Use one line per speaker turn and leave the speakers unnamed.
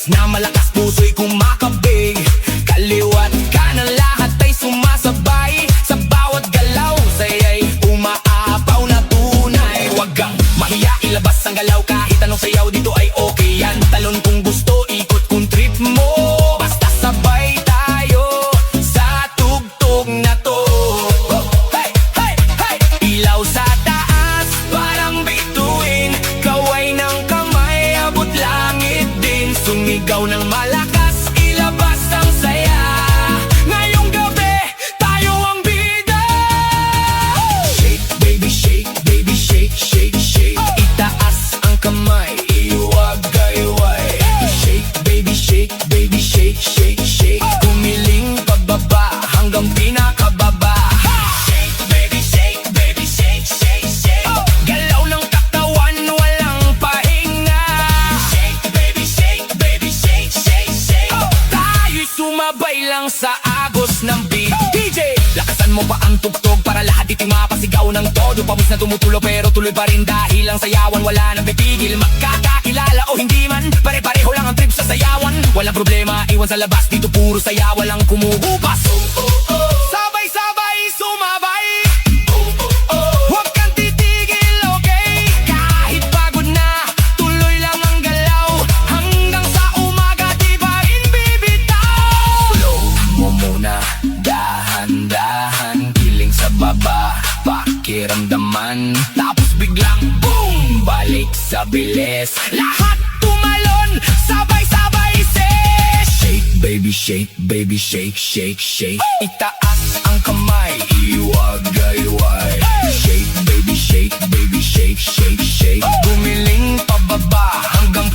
bilis na malakas, puso'y kumakabig. Kaliwat kanan lahat ay sumasabay. Sa bawat galaw, saya'y umaapaw na tunay. Huwag kang mahiya, ilabas ang galaw. Kahit anong sayaw dito ay okay yan. Talon kung gusto, ikot kung trip mo. Basta sabay tayo sa tugtog na to. Hey, hey, hey! Ilaw sa taas, parang bituin. Kaway ng kamay, abot langit din. Sumigaw ng malakas, ilabas ang saya. Ngayong gabi, tayo ang bida. Shake, baby, shake, baby, shake, shake, shake. Itaas ang kamay, iwagayway. Shake, baby, shake, baby, shake, shake, shake. Kumiling pababa hanggang pinakababa. Shake, baby, shake, baby, shake, shake, shake. Galaw ng katawan, walang pahinga. Shake, baby, shake, baby, shake, shake, shake. Tayo'y sumabay lang sa agos ng beat. DJ, lakasan mo pa ang tugtog para lahat iting mapasigaw ng todo. Pawis na tumutulo pero tuloy pa rin dahil ang sayawan wala nang pipigil. Magkakakilala o hindi man, pare-pareho lang ang trip sa sayawan. Walang problema, iwan sa labas, dito puro saya, walang kumuhupas. Sabay-sabay sumabay. Huwag kang titigil, okay? Kahit pagod na, tuloy lang ang galaw. Hanggang sa umaga, di ba rin bibitaw? Slow mo muna, dahan-dahan. Kiling sa baba, pakiramdaman. Tapos biglang boom, balik sa bilis. Lahat tumalon, sabay-sabay shake, baby, shake, baby, shake, shake, shake. Itaas ang kamay, iwagayway. Shake, baby, shake, baby, shake, shake, shake. Gumiling pababa hanggang